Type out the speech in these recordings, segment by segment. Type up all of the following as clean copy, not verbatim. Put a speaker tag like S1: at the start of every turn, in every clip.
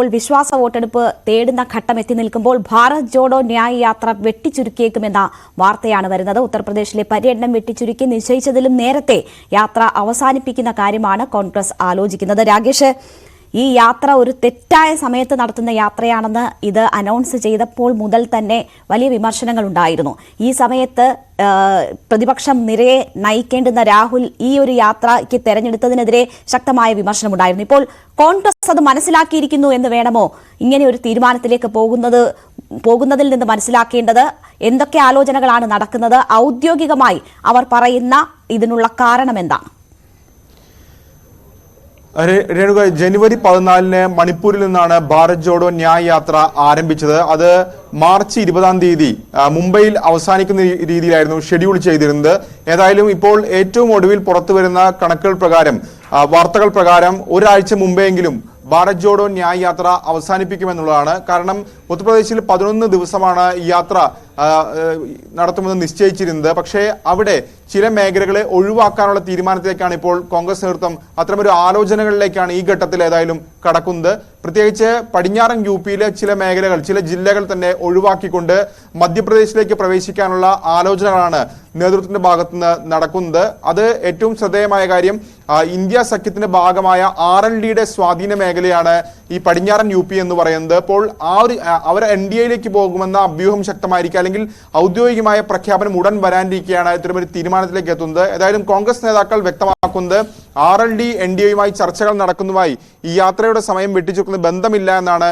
S1: വിശ്വാസ വോട്ടെടുപ്പ് തേടുന്ന ഘട്ടം എത്തി നിൽക്കുമ്പോൾ ഭാരത് ജോഡോ ന്യായ് യാത്ര വെട്ടിച്ചുരുക്കിയേക്കുമെന്ന വാർത്തയാണ് വരുന്നത്. ഉത്തർപ്രദേശിലെ പര്യടനം വെട്ടിച്ചുരുക്കി നിശ്ചയിച്ചതിലും നേരത്തെ യാത്ര അവസാനിപ്പിക്കുന്ന കാര്യമാണ് കോൺഗ്രസ് ആലോചിക്കുന്നത്. രാകേഷ്, ഈ യാത്ര ഒരു തെറ്റായ സമയത്ത് നടത്തുന്ന യാത്രയാണെന്ന് ഇത് അനൗൺസ് ചെയ്തപ്പോൾ മുതൽ തന്നെ വലിയ വിമർശനങ്ങൾ ഉണ്ടായിരുന്നു. ഈ സമയത്ത് പ്രതിപക്ഷം നിരയെ നയിക്കേണ്ടുന്ന രാഹുൽ ഈ ഒരു യാത്രയ്ക്ക് തെരഞ്ഞെടുത്തതിനെതിരെ ശക്തമായ വിമർശനമുണ്ടായിരുന്നു. ഇപ്പോൾ കോൺഗ്രസ് അത് മനസ്സിലാക്കിയിരിക്കുന്നു എന്ന് വേണമോ ഇങ്ങനെ ഒരു തീരുമാനത്തിലേക്ക് പോകുന്നതിൽ നിന്ന് മനസ്സിലാക്കേണ്ടത്? എന്തൊക്കെ ആലോചനകളാണ് നടക്കുന്നത്? ഔദ്യോഗികമായി അവർ പറയുന്ന ഇതിനുള്ള കാരണം എന്താണ്?
S2: രേണുക, ജനുവരി 14 മണിപ്പൂരിൽ നിന്നാണ് ഭാരത് ജോഡോ ന്യായ് യാത്ര ആരംഭിച്ചത്. അത് മാർച്ച് 20 മുംബൈയിൽ അവസാനിക്കുന്ന രീതിയിലായിരുന്നു ഷെഡ്യൂൾ ചെയ്തിരുന്നത്. ഏതായാലും ഇപ്പോൾ ഏറ്റവും ഒടുവിൽ പുറത്തു വരുന്ന കണക്കുകൾ പ്രകാരം, വാർത്തകൾ പ്രകാരം ഒരാഴ്ച മുമ്പെങ്കിലും ഭാരത് ജോഡോ ന്യായ് യാത്ര അവസാനിപ്പിക്കുമെന്നുള്ളതാണ്. കാരണം ഉത്തർപ്രദേശിൽ 11 ദിവസമാണ് ഈ യാത്ര നടത്തുമെന്ന് നിശ്ചയിച്ചിരുന്നത്. പക്ഷേ അവിടെ ചില മേഖലകളെ ഒഴിവാക്കാനുള്ള തീരുമാനത്തിലേക്കാണ് ഇപ്പോൾ കോൺഗ്രസ് നേതൃത്വം. അത്തരമൊരു ആലോചനകളിലേക്കാണ് ഈ ഘട്ടത്തിൽ ഏതായാലും കടക്കുന്നത്. പ്രത്യേകിച്ച് പടിഞ്ഞാറൻ യുപിയിലെ ചില മേഖലകൾ, ചില ജില്ലകൾ തന്നെ ഒഴിവാക്കിക്കൊണ്ട് മധ്യപ്രദേശിലേക്ക് പ്രവേശിക്കാനുള്ള ആലോചനകളാണ് നേതൃത്വത്തിന്റെ ഭാഗത്തുനിന്ന് നടക്കുന്നത്. അത് ഏറ്റവും ശ്രദ്ധേയമായ കാര്യം, ഇന്ത്യ സഖ്യത്തിന്റെ ഭാഗമായ RLDയുടെ സ്വാധീന മേഖലയാണ് ഈ പടിഞ്ഞാറൻ യുപി എന്ന് പറയുന്നത്. അപ്പോൾ അവർ NDAയിലേക്ക് പോകുമെന്ന അഭ്യൂഹം ശക്തമായിരിക്കും, അല്ലെങ്കിൽ ഔദ്യോഗികമായ പ്രഖ്യാപനം ഉടൻ വരാനിരിക്കുകയാണ് ഇത്തരമൊരു തീരുമാനത്തിലേക്ക് എത്തുന്നത്. ഏതായാലും കോൺഗ്രസ് നേതാക്കൾ വ്യക്തമാക്കുന്നത് RLD NDAയുമായി ചർച്ചകൾ നടക്കുന്നതുമായി ഈ യാത്രയുടെ സമയം വെട്ടിച്ചുവെക്കുന്ന ബന്ധമില്ല എന്നാണ്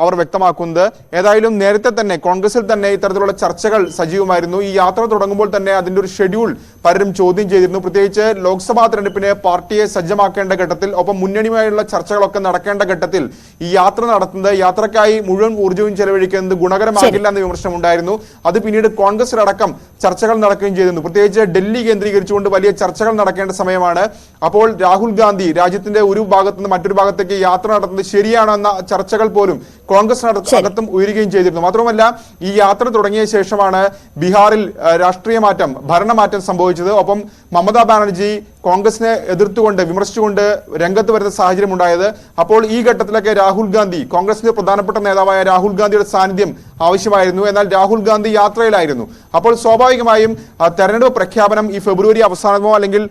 S2: അവർ വ്യക്തമാക്കുന്നത്. ഏതായാലും നേരത്തെ തന്നെ കോൺഗ്രസിൽ തന്നെ ഇത്തരത്തിലുള്ള ചർച്ചകൾ സജീവമായിരുന്നു. ഈ യാത്ര തുടങ്ങുമ്പോൾ തന്നെ അതിന്റെ ഒരു ഷെഡ്യൂൾ പലരും ചോദ്യം ചെയ്തിരുന്നു. പ്രത്യേകിച്ച് ലോക്സഭാ തെരഞ്ഞെടുപ്പിന് പാർട്ടിയെ സജ്ജമാക്കേണ്ട ഘട്ടത്തിൽ, ഒപ്പം മുന്നണിയുമായുള്ള ചർച്ചകളൊക്കെ നടക്കേണ്ട ഘട്ടത്തിൽ ഈ യാത്ര നടത്തുന്നത്, യാത്രക്കായി മുഴുവൻ ഊർജ്ജവും ചെലവഴിക്കുന്നത് ഗുണകരമാകില്ല എന്ന വിമർശനം ഉണ്ടായിരുന്നു. അത് പിന്നീട് കോൺഗ്രസിലടക്കം ചർച്ചകൾ നടക്കുകയും ചെയ്തിരുന്നു. പ്രത്യേകിച്ച് ഡൽഹി കേന്ദ്രീകരിച്ചുകൊണ്ട് വലിയ ചർച്ചകൾ നടക്കേണ്ട സമയമാണ്. അപ്പോൾ രാഹുൽ ഗാന്ധി രാജ്യത്തിന്റെ ഒരു ഭാഗത്ത് നിന്ന് മറ്റൊരു ഭാഗത്തേക്ക് യാത്ര നടത്തുന്നത് ശരിയാണോ എന്ന ചർച്ചകൾ പോലും കോൺഗ്രസിനകത്തും ഉയരുകയും ചെയ്തിരുന്നു. മാത്രമല്ല, ഈ യാത്ര തുടങ്ങിയ ശേഷമാണ് ബീഹാറിൽ രാഷ്ട്രീയ മാറ്റം, ഭരണമാറ്റം സംഭവിച്ചത്. ഒപ്പം മമതാ ബാനർജി കോൺഗ്രസിനെ എതിർത്തുകൊണ്ട്, വിമർശിച്ചുകൊണ്ട് രംഗത്ത് വരുന്ന സാഹചര്യം ഉണ്ടായത്. അപ്പോൾ ഈ ഘട്ടത്തിലൊക്കെ രാഹുൽ ഗാന്ധി, കോൺഗ്രസിന്റെ പ്രധാനപ്പെട്ട നേതാവായ രാഹുൽ ഗാന്ധിയുടെ സാന്നിധ്യം ആവശ്യമായിരുന്നു. എന്നാൽ രാഹുൽ ഗാന്ധി യാത്രയിലായിരുന്നു. അപ്പോൾ സ്വാഭാവികമായും തെരഞ്ഞെടുപ്പ് പ്രഖ്യാപനം ഈ ഫെബ്രുവരി അവസാനമോ അല്ലെങ്കിൽ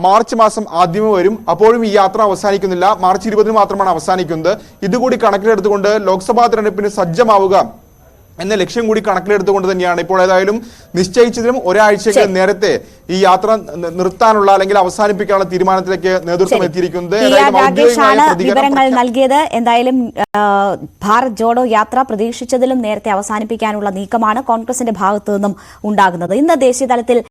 S2: മാർച്ച് മാസം ആദ്യമോ വരും. അപ്പോഴും ഈ യാത്ര അവസാനിക്കുന്നില്ല, മാർച്ച് 20 മാത്രമാണ് അവസാനിക്കുന്നത്. ഇതുകൂടി കണക്കിലെടുത്തുകൊണ്ട് ലോക്സഭാ തെരഞ്ഞെടുപ്പിന് സജ്ജമാവുക എന്ന ലക്ഷ്യം കൂടി കണക്കിലെടുത്തുകൊണ്ട് തന്നെയാണ് ഇപ്പോൾ ഏതായാലും നിശ്ചയിച്ചതിലും ഒരാഴ്ചയ്ക്ക് നേരത്തെ ഈ യാത്ര നിർത്താനുള്ള അല്ലെങ്കിൽ അവസാനിപ്പിക്കാനുള്ള തീരുമാനത്തിലേക്ക് നേതൃത്വം എത്തിയിരിക്കുന്നത്.
S1: വിവരങ്ങൾ നൽകിയത്. എന്തായാലും ഭാരത് ജോഡോ യാത്ര പ്രതീക്ഷിച്ചതിലും നേരത്തെ അവസാനിപ്പിക്കാനുള്ള നീക്കമാണ് കോൺഗ്രസിന്റെ ഭാഗത്തു നിന്നും ഉണ്ടാകുന്നത്. ഇന്ന് ദേശീയ തലത്തിൽ